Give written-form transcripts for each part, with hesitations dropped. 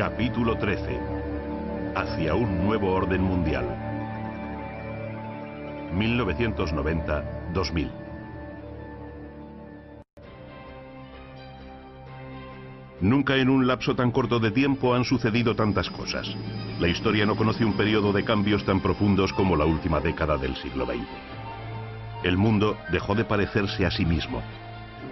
Capítulo 13. Hacia un nuevo orden mundial. 1990-2000. Nunca en un lapso tan corto de tiempo han sucedido tantas cosas. La historia no conoce un periodo de cambios tan profundos como la última década del siglo XX. El mundo dejó de parecerse a sí mismo.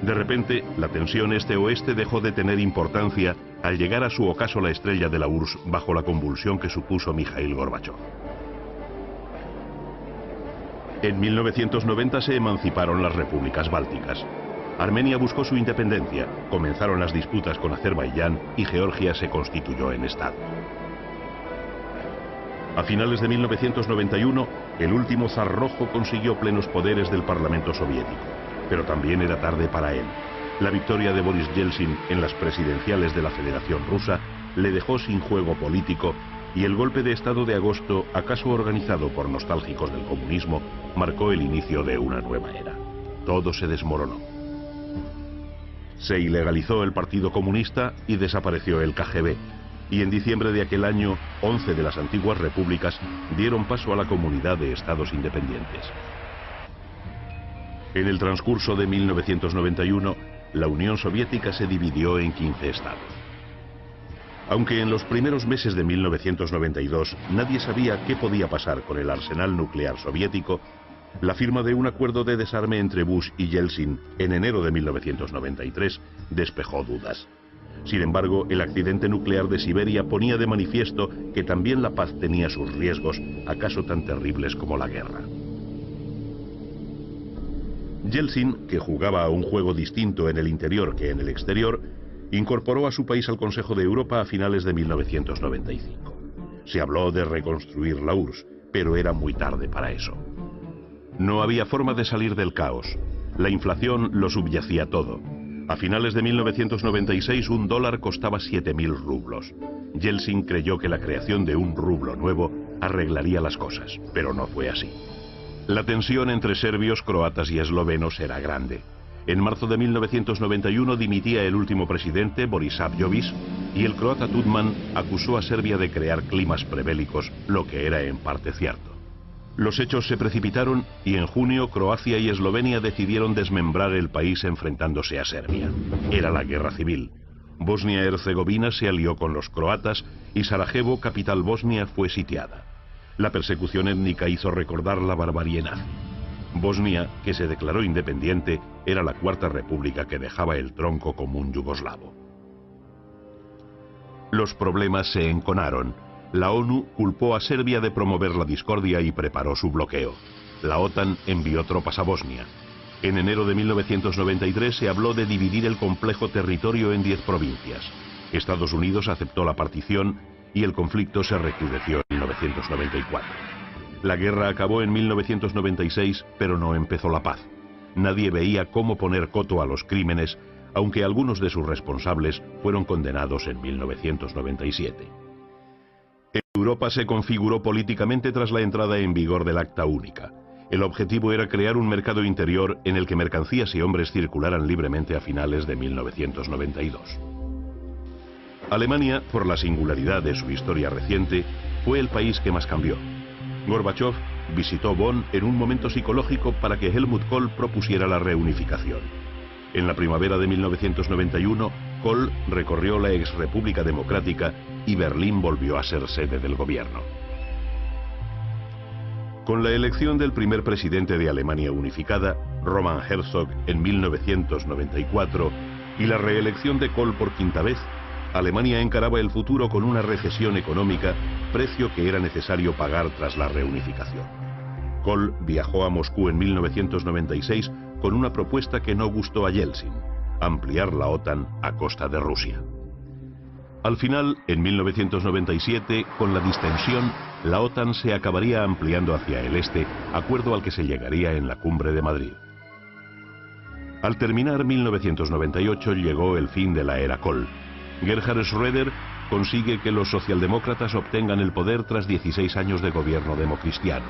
De repente, la tensión este-oeste dejó de tener importancia al llegar a su ocaso la estrella de la URSS bajo la convulsión que supuso Mikhail Gorbachov. En 1990 se emanciparon las repúblicas bálticas. Armenia buscó su independencia, comenzaron las disputas con Azerbaiyán y Georgia se constituyó en Estado. A finales de 1991, el último zar rojo consiguió plenos poderes del Parlamento soviético, pero también era tarde para él. La victoria de Boris Yeltsin en las presidenciales de la Federación Rusa le dejó sin juego político y el golpe de Estado de agosto, acaso organizado por nostálgicos del comunismo, marcó el inicio de una nueva era. Todo se desmoronó. Se ilegalizó el Partido Comunista y desapareció el KGB. Y en diciembre de aquel año, 11 de las antiguas repúblicas dieron paso a la Comunidad de Estados Independientes. En el transcurso de 1991, la Unión Soviética se dividió en 15 estados. Aunque en los primeros meses de 1992 nadie sabía qué podía pasar con el arsenal nuclear soviético, la firma de un acuerdo de desarme entre Bush y Yeltsin en enero de 1993 despejó dudas. Sin embargo, el accidente nuclear de Siberia ponía de manifiesto que también la paz tenía sus riesgos, acaso tan terribles como la guerra. Yeltsin, que jugaba a un juego distinto en el interior que en el exterior, incorporó a su país al Consejo de Europa a finales de 1995. Se habló de reconstruir la URSS, pero era muy tarde para eso. No había forma de salir del caos. La inflación lo subyacía todo. A finales de 1996 un dólar costaba 7.000 rublos. Yeltsin creyó que la creación de un rublo nuevo arreglaría las cosas, pero no fue así. La tensión entre serbios, croatas y eslovenos era grande. En marzo de 1991 dimitía el último presidente, Borisov Jovic, y el croata Tudman acusó a Serbia de crear climas prebélicos, lo que era en parte cierto. Los hechos se precipitaron y en junio Croacia y Eslovenia decidieron desmembrar el país enfrentándose a Serbia. Era la guerra civil. Bosnia-Herzegovina se alió con los croatas y Sarajevo, capital bosnia, fue sitiada. La persecución étnica hizo recordar la barbarie nazi. Bosnia, que se declaró independiente, era la cuarta república que dejaba el tronco común yugoslavo. Los problemas se enconaron. La ONU culpó a Serbia de promover la discordia y preparó su bloqueo. La OTAN envió tropas a Bosnia. En enero de 1993 se habló de dividir el complejo territorio en 10 provincias. Estados Unidos aceptó la partición y el conflicto se recrudeció en 1994. La guerra acabó en 1996, pero no empezó la paz. Nadie veía cómo poner coto a los crímenes, aunque algunos de sus responsables fueron condenados en 1997. Europa se configuró políticamente tras la entrada en vigor del Acta Única. El objetivo era crear un mercado interior en el que mercancías y hombres circularan libremente a finales de 1992. Alemania, por la singularidad de su historia reciente, fue el país que más cambió. Gorbachov visitó Bonn en un momento psicológico para que Helmut Kohl propusiera la reunificación. En la primavera de 1991, Kohl recorrió la exrepública democrática y Berlín volvió a ser sede del gobierno. Con la elección del primer presidente de Alemania unificada, Roman Herzog, en 1994, y la reelección de Kohl por quinta vez, Alemania encaraba el futuro con una recesión económica, precio que era necesario pagar tras la reunificación. Kohl viajó a Moscú en 1996 con una propuesta que no gustó a Yeltsin: ampliar la OTAN a costa de Rusia. Al final, en 1997, con la distensión, la OTAN se acabaría ampliando hacia el este, acuerdo al que se llegaría en la cumbre de Madrid. Al terminar 1998 llegó el fin de la era Kohl. Gerhard Schröder consigue que los socialdemócratas obtengan el poder tras 16 años de gobierno democristiano.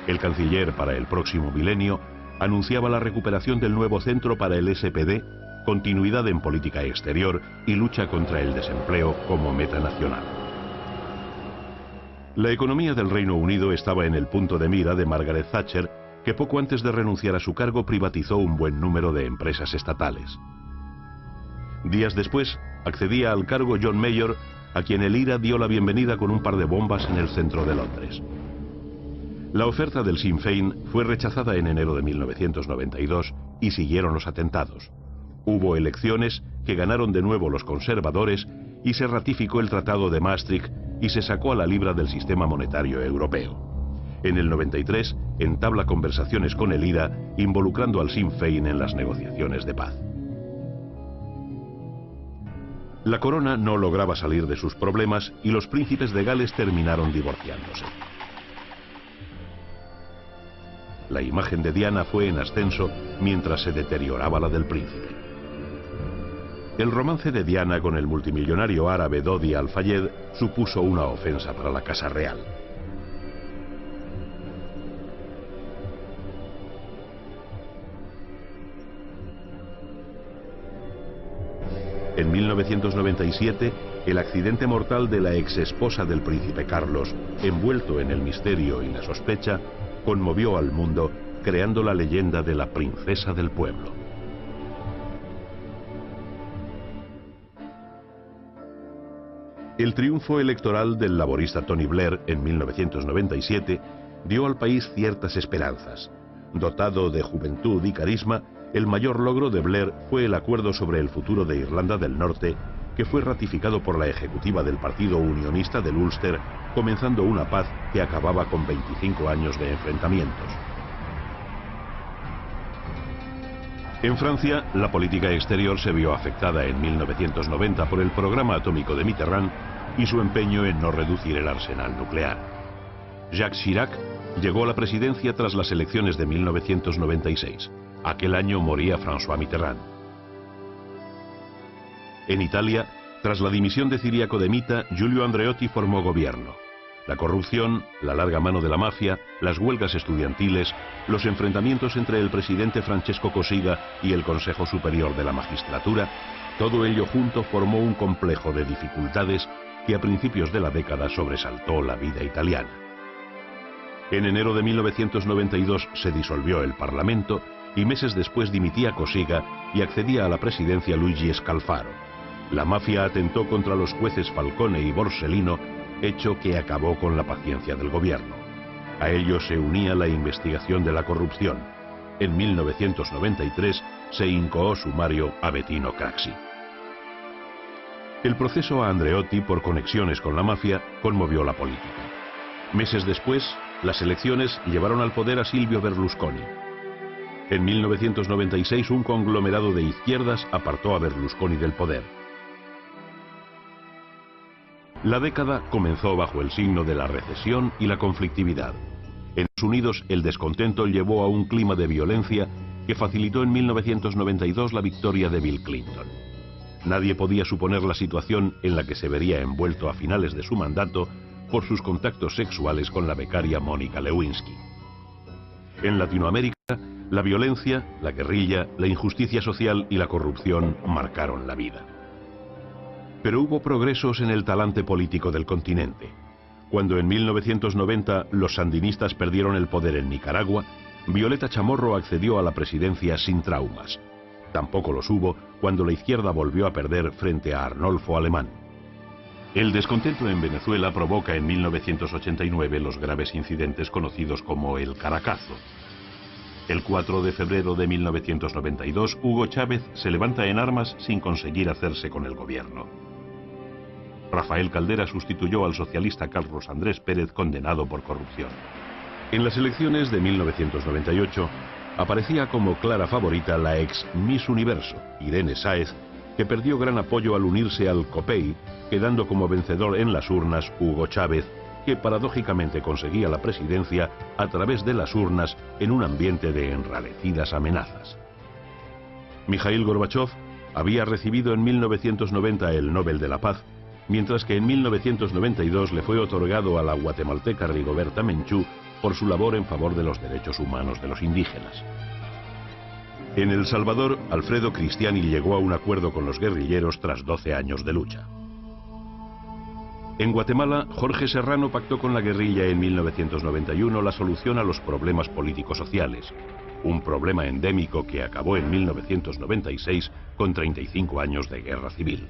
El canciller para el próximo milenio anunciaba la recuperación del nuevo centro para el SPD continuidad en política exterior y lucha contra el desempleo como meta nacional. La economía del Reino Unido estaba en el punto de mira de Margaret Thatcher, que poco antes de renunciar a su cargo privatizó un buen número de empresas estatales. Días después, accedía al cargo John Major, a quien el IRA dio la bienvenida con un par de bombas en el centro de Londres. La oferta del Sinn Féin fue rechazada en enero de 1992 y siguieron los atentados. Hubo elecciones que ganaron de nuevo los conservadores y se ratificó el Tratado de Maastricht y se sacó a la libra del sistema monetario europeo. En el 93 entabla conversaciones con el IRA, involucrando al Sinn Féin en las negociaciones de paz. La corona no lograba salir de sus problemas y los príncipes de Gales terminaron divorciándose. La imagen de Diana fue en ascenso mientras se deterioraba la del príncipe. El romance de Diana con el multimillonario árabe Dodi Al-Fayed supuso una ofensa para la Casa Real. En 1997, el accidente mortal de la exesposa del príncipe Carlos, envuelto en el misterio y la sospecha, conmovió al mundo, creando la leyenda de la princesa del pueblo. El triunfo electoral del laborista Tony Blair en 1997 dio al país ciertas esperanzas. Dotado de juventud y carisma, el mayor logro de Blair fue el acuerdo sobre el futuro de Irlanda del Norte, que fue ratificado por la ejecutiva del Partido Unionista del Ulster, comenzando una paz que acababa con 25 años de enfrentamientos. En Francia, la política exterior se vio afectada en 1990 por el programa atómico de Mitterrand y su empeño en no reducir el arsenal nuclear. Jacques Chirac llegó a la presidencia tras las elecciones de 1996. Aquel año moría François Mitterrand. En Italia, tras la dimisión de Ciriaco de Mita, Giulio Andreotti formó gobierno. La corrupción, la larga mano de la mafia, las huelgas estudiantiles, los enfrentamientos entre el presidente Francesco Cossiga y el Consejo Superior de la Magistratura, todo ello junto formó un complejo de dificultades que a principios de la década sobresaltó la vida italiana. En enero de 1992 se disolvió el Parlamento y meses después dimitía Cossiga y accedía a la presidencia Luigi Scalfaro. La mafia atentó contra los jueces Falcone y Borsellino, hecho que acabó con la paciencia del gobierno. A ello se unía la investigación de la corrupción. En 1993 se incoó sumario a Bettino Craxi. El proceso a Andreotti por conexiones con la mafia conmovió la política. Meses después, las elecciones llevaron al poder a Silvio Berlusconi. En 1996 un conglomerado de izquierdas apartó a Berlusconi del poder. La década comenzó bajo el signo de la recesión y la conflictividad. En Estados Unidos el descontento llevó a un clima de violencia que facilitó en 1992 la victoria de Bill Clinton. Nadie podía suponer la situación en la que se vería envuelto a finales de su mandato por sus contactos sexuales con la becaria Mónica Lewinsky. En Latinoamérica, la violencia, la guerrilla, la injusticia social y la corrupción marcaron la vida. Pero hubo progresos en el talante político del continente. Cuando en 1990 los sandinistas perdieron el poder en Nicaragua, Violeta Chamorro accedió a la presidencia sin traumas. Tampoco los hubo cuando la izquierda volvió a perder frente a Arnolfo Alemán. El descontento en Venezuela provoca en 1989 los graves incidentes conocidos como el Caracazo. El 4 de febrero de 1992, Hugo Chávez se levanta en armas sin conseguir hacerse con el gobierno. Rafael Caldera sustituyó al socialista Carlos Andrés Pérez, condenado por corrupción. En las elecciones de 1998 aparecía como clara favorita la ex Miss Universo, Irene Sáez, que perdió gran apoyo al unirse al COPEI, quedando como vencedor en las urnas Hugo Chávez, que paradójicamente conseguía la presidencia a través de las urnas en un ambiente de enrarecidas amenazas. Mikhail Gorbachev había recibido en 1990 el Nobel de la Paz, mientras que en 1992 le fue otorgado a la guatemalteca Rigoberta Menchú por su labor en favor de los derechos humanos de los indígenas. En El Salvador, Alfredo Cristiani llegó a un acuerdo con los guerrilleros tras 12 años de lucha. En Guatemala, Jorge Serrano pactó con la guerrilla en 1991 la solución a los problemas políticos sociales, un problema endémico que acabó en 1996 con 35 años de guerra civil.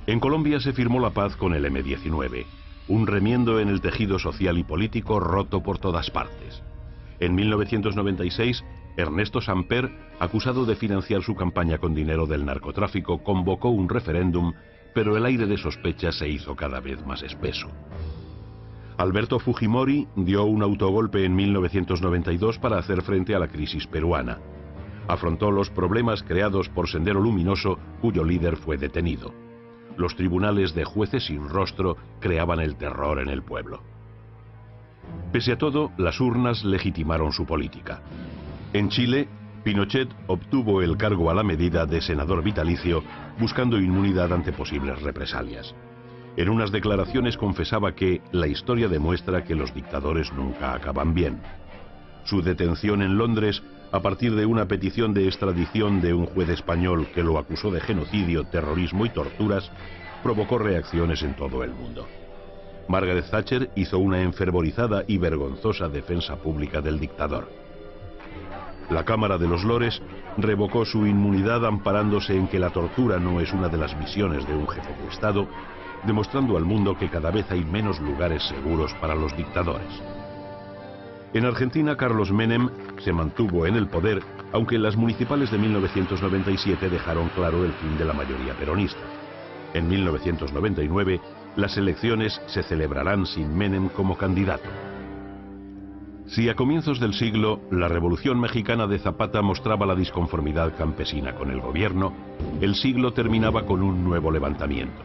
En Colombia se firmó la paz con el M-19, un remiendo en el tejido social y político roto por todas partes. En 1996, Ernesto Samper, acusado de financiar su campaña con dinero del narcotráfico, convocó un referéndum, pero el aire de sospecha se hizo cada vez más espeso. Alberto Fujimori dio un autogolpe en 1992 para hacer frente a la crisis peruana. Afrontó los problemas creados por Sendero Luminoso, cuyo líder fue detenido. Los tribunales de jueces sin rostro creaban el terror en el pueblo. Pese a todo, las urnas legitimaron su política. En Chile, Pinochet obtuvo el cargo a la medida de senador vitalicio, buscando inmunidad ante posibles represalias. En unas declaraciones confesaba que la historia demuestra que los dictadores nunca acaban bien. Su detención en Londres, a partir de una petición de extradición de un juez español que lo acusó de genocidio, terrorismo y torturas, provocó reacciones en todo el mundo. Margaret Thatcher hizo una enfervorizada y vergonzosa defensa pública del dictador. La Cámara de los Lores revocó su inmunidad amparándose en que la tortura no es una de las misiones de un jefe de Estado, demostrando al mundo que cada vez hay menos lugares seguros para los dictadores. En Argentina, Carlos Menem se mantuvo en el poder, aunque las municipales de 1997 dejaron claro el fin de la mayoría peronista. En 1999, las elecciones se celebrarán sin Menem como candidato. Si a comienzos del siglo la Revolución Mexicana de Zapata mostraba la disconformidad campesina con el gobierno, el siglo terminaba con un nuevo levantamiento.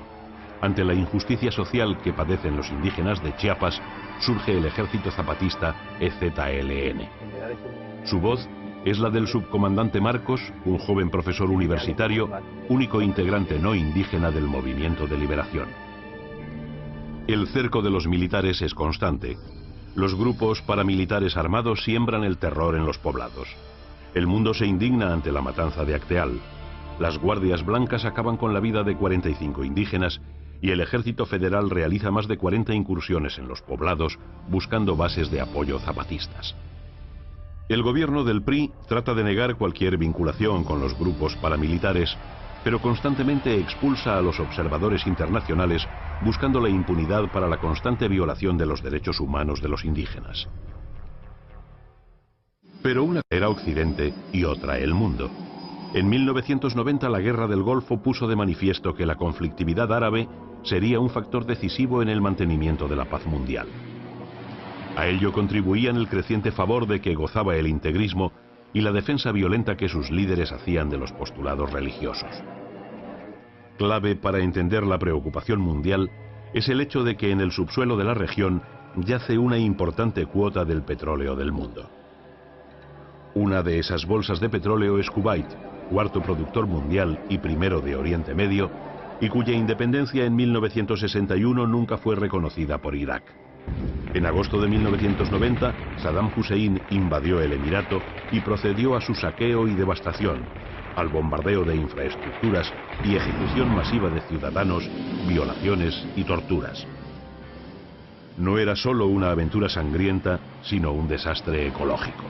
Ante la injusticia social que padecen los indígenas de Chiapas, surge el Ejército Zapatista EZLN. Su voz es la del subcomandante Marcos, un joven profesor universitario, único integrante no indígena del Movimiento de Liberación. El cerco de los militares es constante. Los grupos paramilitares armados siembran el terror en los poblados. El mundo se indigna ante la matanza de Acteal. Las guardias blancas acaban con la vida de 45 indígenas y el Ejército Federal realiza más de 40 incursiones en los poblados buscando bases de apoyo zapatistas. El gobierno del PRI trata de negar cualquier vinculación con los grupos paramilitares, pero constantemente expulsa a los observadores internacionales buscando la impunidad para la constante violación de los derechos humanos de los indígenas. Pero una era Occidente y otra el mundo. En 1990 la Guerra del Golfo puso de manifiesto que la conflictividad árabe sería un factor decisivo en el mantenimiento de la paz mundial. A ello contribuían el creciente favor de que gozaba el integrismo y la defensa violenta que sus líderes hacían de los postulados religiosos. Clave para entender la preocupación mundial es el hecho de que en el subsuelo de la región yace una importante cuota del petróleo del mundo. Una de esas bolsas de petróleo es Kuwait, cuarto productor mundial y primero de Oriente Medio, y cuya independencia en 1961 nunca fue reconocida por Irak. En agosto de 1990, Saddam Hussein invadió el emirato y procedió a su saqueo y devastación, al bombardeo de infraestructuras y ejecución masiva de ciudadanos, violaciones y torturas. No era solo una aventura sangrienta, sino un desastre ecológico.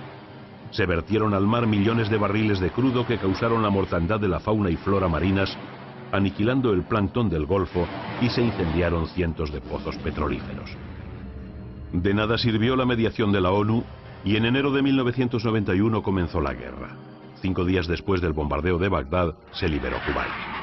Se vertieron al mar millones de barriles de crudo que causaron la mortandad de la fauna y flora marinas, aniquilando el plancton del Golfo, y se incendiaron cientos de pozos petrolíferos. De nada sirvió la mediación de la ONU y en enero de 1991 comenzó la guerra. 5 días después del bombardeo de Bagdad, se liberó Kuwait.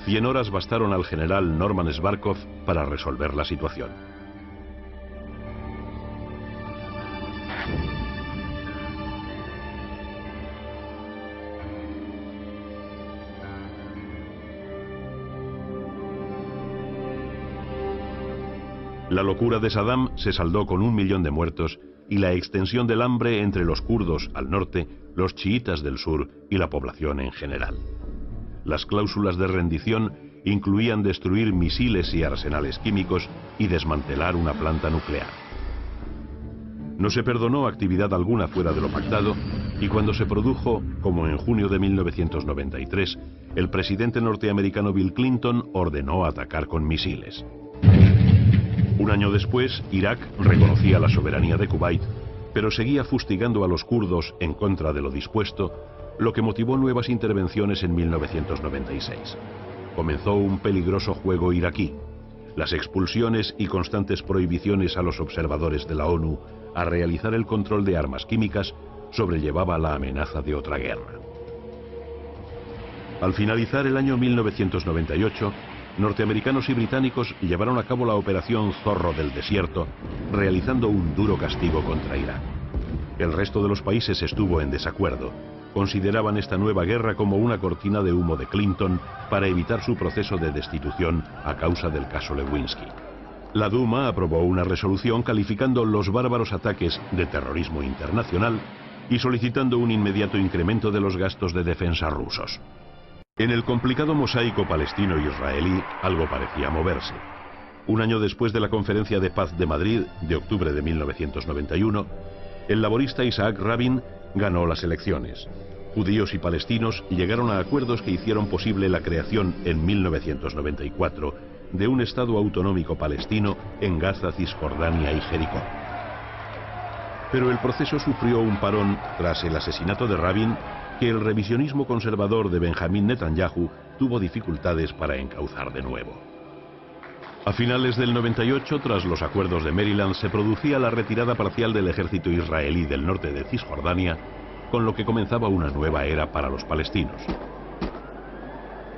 Cien horas bastaron al general Norman Svarkov para resolver la situación. La locura de Saddam se saldó con 1 millón de muertos y la extensión del hambre entre los kurdos al norte, los chiitas del sur y la población en general. Las cláusulas de rendición incluían destruir misiles y arsenales químicos y desmantelar una planta nuclear. No se perdonó actividad alguna fuera de lo pactado y cuando se produjo, como en junio de 1993, el presidente norteamericano Bill Clinton ordenó atacar con misiles. Un año después, Irak reconocía la soberanía de Kuwait, pero seguía fustigando a los kurdos en contra de lo dispuesto, lo que motivó nuevas intervenciones en 1996. Comenzó un peligroso juego iraquí. Las expulsiones y constantes prohibiciones a los observadores de la ONU a realizar el control de armas químicas sobrellevaba la amenaza de otra guerra. Al finalizar el año 1998, norteamericanos y británicos llevaron a cabo la operación Zorro del Desierto, realizando un duro castigo contra Irak. El resto de los países estuvo en desacuerdo. Consideraban esta nueva guerra como una cortina de humo de Clinton para evitar su proceso de destitución a causa del caso Lewinsky. La Duma aprobó una resolución calificando los bárbaros ataques de terrorismo internacional y solicitando un inmediato incremento de los gastos de defensa rusos. En el complicado mosaico palestino-israelí, algo parecía moverse. Un año después de la Conferencia de Paz de Madrid, de octubre de 1991, el laborista Isaac Rabin ganó las elecciones. Judíos y palestinos llegaron a acuerdos que hicieron posible la creación en 1994 de un Estado autonómico palestino en Gaza, Cisjordania y Jericó. Pero el proceso sufrió un parón tras el asesinato de Rabin, que el revisionismo conservador de Benjamín Netanyahu tuvo dificultades para encauzar de nuevo. A finales del 98, tras los acuerdos de Maryland, se producía la retirada parcial del ejército israelí del norte de Cisjordania, con lo que comenzaba una nueva era para los palestinos.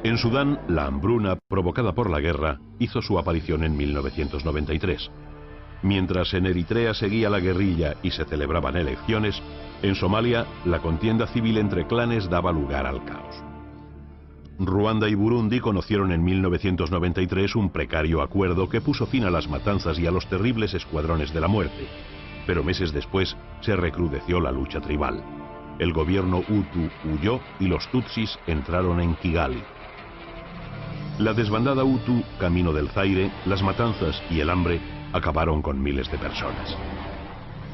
En Sudán, la hambruna provocada por la guerra hizo su aparición en 1993. Mientras en Eritrea seguía la guerrilla y se celebraban elecciones, en Somalia la contienda civil entre clanes daba lugar al caos. Ruanda y Burundi conocieron en 1993 un precario acuerdo que puso fin a las matanzas y a los terribles escuadrones de la muerte, pero meses después se recrudeció la lucha tribal. El gobierno Hutu huyó y los Tutsis entraron en Kigali. La desbandada Hutu, camino del Zaire, las matanzas y el hambre acabaron con miles de personas.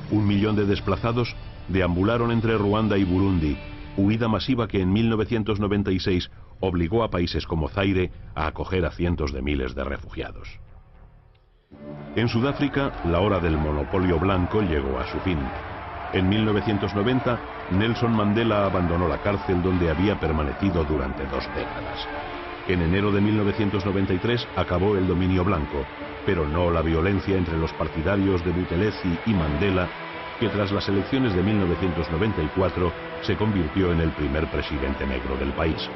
1 millón de desplazados deambularon entre Ruanda y Burundi, huida masiva que en 1996 obligó a países como Zaire a acoger a cientos de miles de refugiados. En Sudáfrica, la hora del monopolio blanco llegó a su fin. En 1990, Nelson Mandela abandonó la cárcel donde había permanecido durante 2 décadas. En enero de 1993 acabó el dominio blanco, pero no la violencia entre los partidarios de Buthelezi y Mandela, que tras las elecciones de 1994 se convirtió en el primer presidente negro del país.